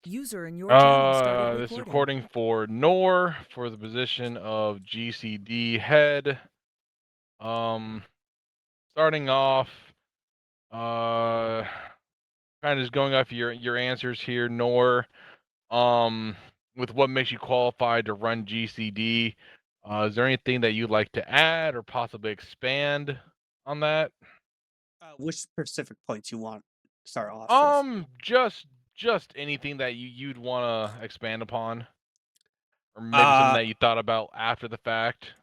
User in your channel started This recording. recording for Nor for the position of GCD head. Um, Starting off, uh, kind of just going off your answers here, Nor. Um, with what makes you qualified to run GCD. Is there anything that you'd like to add or possibly expand on that? Which specific points you want to start off with? Just anything that you'd want to expand upon, or maybe something Uh, that you thought about after the fact.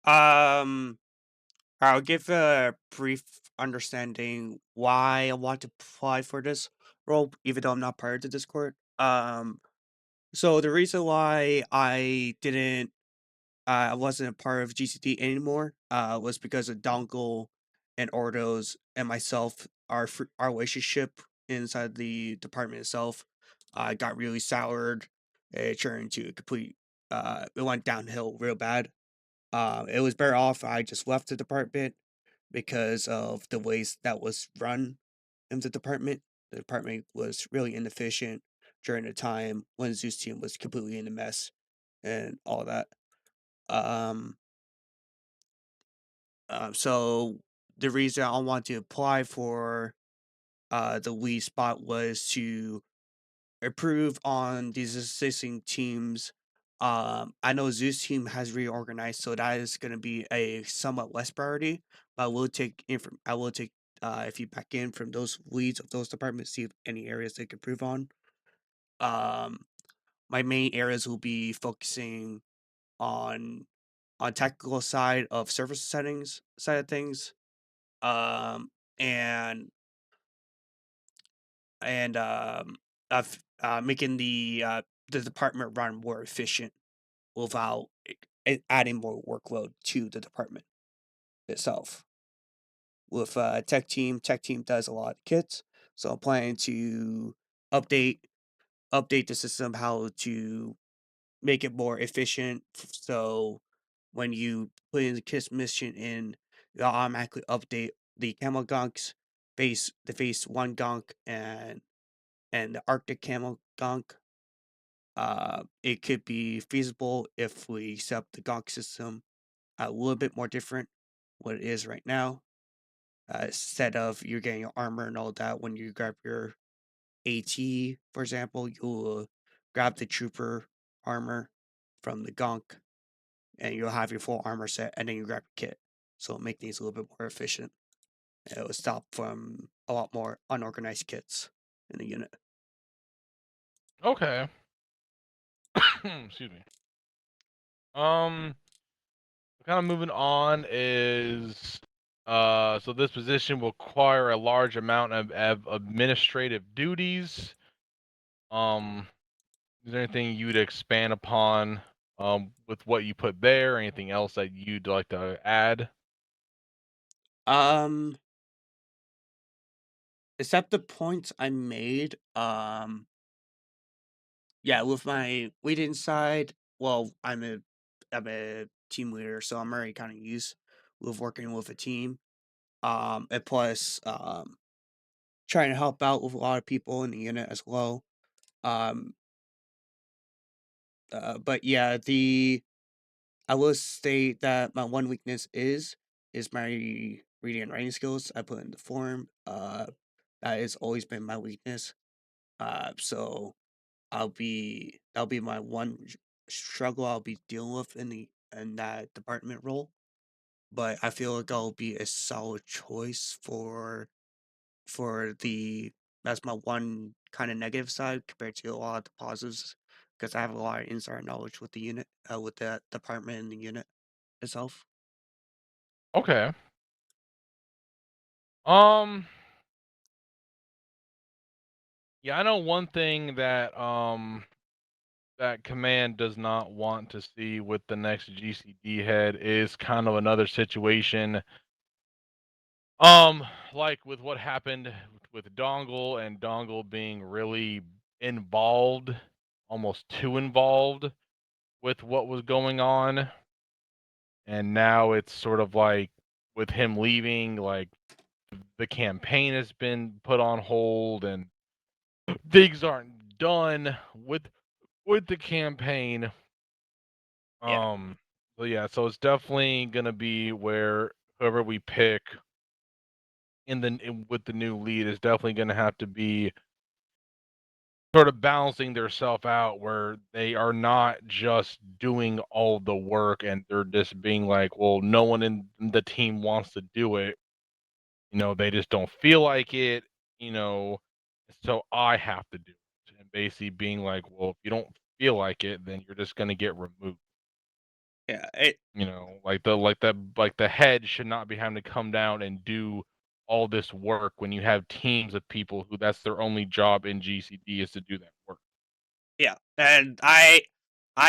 um, I'll give a brief understanding why I want to apply for this role, even though I'm not part of the Discord. So the reason why I wasn't a part of GCD anymore, was because of Dongle and Ordos and myself, our relationship inside the department itself, got really soured. It turned into a complete, it went downhill real bad. It was better off I just left the department because of the ways that was run in the department. The department was really inefficient during the time when Zeus team was completely in a mess and all that. Um, so the reason I want to apply for the lead spot was to improve on these existing teams. I know Zeus team has reorganized, so that is going to be a somewhat less priority. But I will take feedback in from those leads of those departments, see if any areas they can improve on. Um, my main areas will be focusing on technical side of service settings side of things, um, and and of making the department run more efficient without adding more workload to the department itself. With tech team does a lot of kits, so I'm planning to update update the system how to make it more efficient. So when you put in the KISS mission in, it'll automatically update the camel gunks, the phase one gunk, and the Arctic camel gunk. It could be feasible if we set up the gunk system a little bit more different what it is right now. Instead of you're getting your armor and all that, when you grab your AT, for example, you'll grab the trooper armor from the gunk and you'll have your full armor set, and then you grab your kit. So it'll make things a little bit more efficient. It will stop from a lot more unorganized kits in the unit. Okay. Excuse me. Um, Kind of moving on is so this position will require a large amount of administrative duties. Um, is there anything you'd expand upon with what you put there? Anything else that you'd like to add? Um, except the points I made, yeah, with my lead side, well, I'm a team leader, so I'm already kind of used with working with a team. And plus, trying to help out with a lot of people in the unit as well. Um, but yeah, the I will state that my one weakness is my reading and writing skills. I put in the form. That has always been my weakness. So that'll be my one struggle I'll be dealing with in that department role. But I feel like I'll be a solid choice for the that's my one kind of negative side compared to a lot of the positives because I have a lot of insider knowledge with the unit, with the department and the unit itself. Okay. Um, yeah, I know one thing that that command does not want to see with the next GCD head is kind of another situation. Like with what happened with Dongle and Dongle being really involved, almost too involved with what was going on. And now it's sort of like with him leaving, like the campaign has been put on hold and things aren't done with the campaign. Yeah, Um, so yeah, so it's definitely gonna be where whoever we pick with the new lead is definitely gonna have to be sort of balancing their self out where they are not just doing all the work and they're just being like, well, no one in the team wants to do it. They just don't feel like it, you know, so I have to do it. And basically being like, well, if you don't feel like it, then you're just gonna get removed. yeah, Like the head should not be having to come down and do all this work when you have teams of people who that's their only job in GCD is to do that work. yeah, and I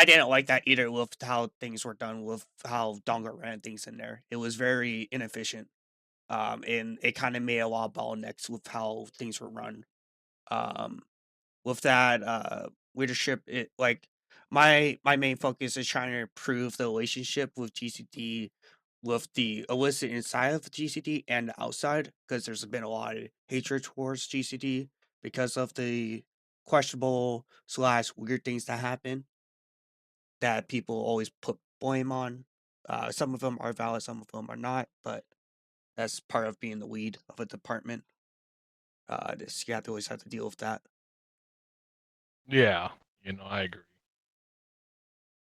didn't like that either with how things were done with how Donga ran things in there. It was very inefficient, and it kind of made a lot of bottlenecks with how things were run. Um, with that leadership, it like my main focus is trying to improve the relationship with GCD, with the illicit inside of GCD and the outside, because there's been a lot of hatred towards GCD because of the questionable slash weird things that happen that people always put blame on. Some of them are valid, some of them are not, but that's part of being the lead of a department. This you have to always have to deal with that. Yeah, I agree.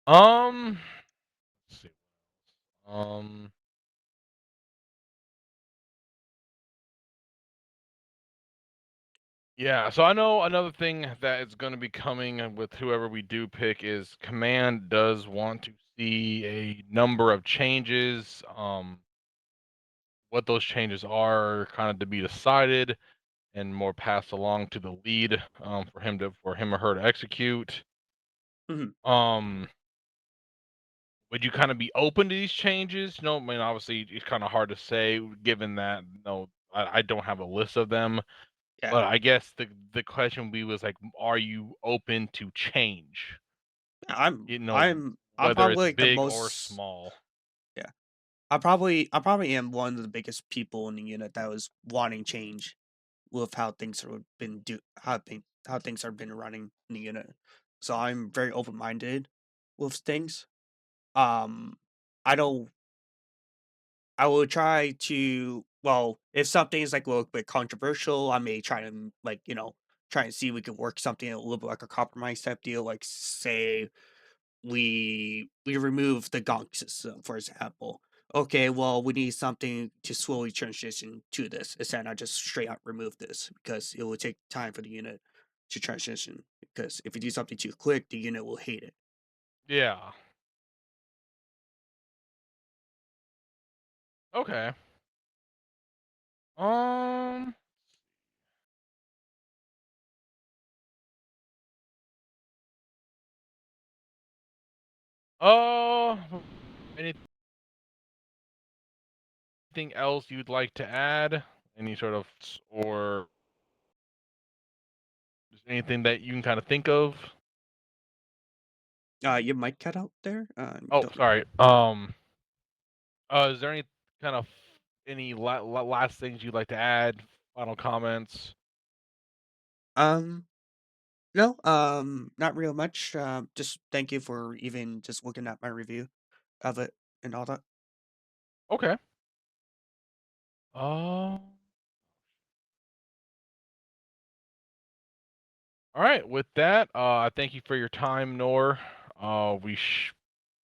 Um, let's see. Um, yeah, so I know another thing that is going to be coming with whoever we do pick is Command does want to see a number of changes. What those changes are kind of to be decided and more passed along to the lead for him or her to execute. Mhm. Um, would you kind of be open to these changes? No, I mean obviously it's kind of hard to say given that no, I don't have a list of them. Yeah. But I guess the question would be was like, are you open to change? I'm You know, I'm whether probably it's like the big or most small. yeah. I probably am one of the biggest people in the unit that was wanting change with how things have been how things have been running in the unit. So I'm very open minded with things. Um I don't I will try to well, if something is like a little bit controversial, I may try to like, try and see if we could work something a little bit like a compromise type deal, like say we remove the gunk system, for example. Okay, well, we need something to slowly transition to this. Instead, not just straight out remove this because it will take time for the unit to transition. Because if you do something too quick, the unit will hate it. Yeah. Okay. Um. Uh. Anything else you'd like to add? Any sort of or just anything that you can kind of think of? You might cut out there. Oh, Don't. sorry. Is there any last things you'd like to add? Final comments? Um. No. Not real much. Just thank you for even just looking at my review of it and all that. Okay. Uh, all right. With that, I thank you for your time, Nor. We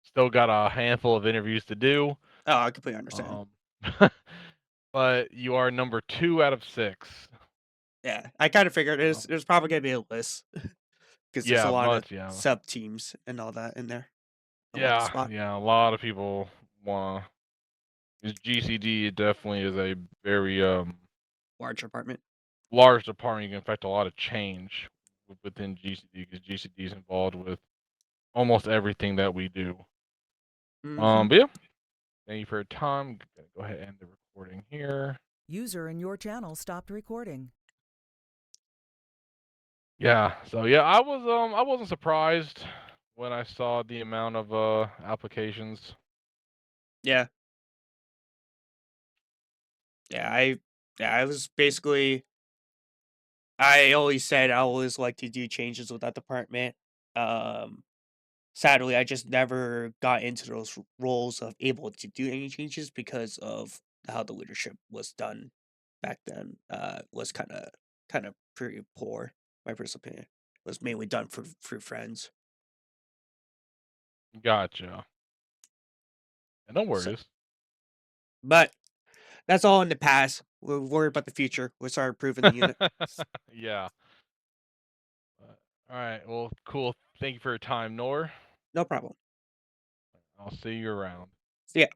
still got a handful of interviews to do. Oh, I completely understand. Um, but you are number 2 out of 6. Yeah, I kind of figured Um, there's probably gonna be a list because there's a yeah, lot of much. Yeah, sub teams and all that in there. In one yeah, spot, yeah. A lot of people want. GCD definitely is a very large apartment. large department. You can affect a lot of change within GCD because GCD is involved with almost everything that we do. Hmm. But yeah, thank you for your time. Gonna go ahead and end the recording here. User in your channel stopped recording. Yeah, so yeah, I wasn't surprised when I saw the amount of applications. Yeah, yeah. I was basically I always said I always like to do changes with that department. Um, Sadly, I just never got into those roles of able to do any changes because of how the leadership was done back then. Was kind of pretty poor. My personal opinion was mainly done for friends. Gotcha. No So, worries. but that's all in the past. We're worried about the future. We started improving the unit. Yeah. All right. Well, cool. Thank you for your time, Nor. No problem. I'll see you around. So yeah.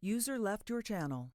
User left your channel.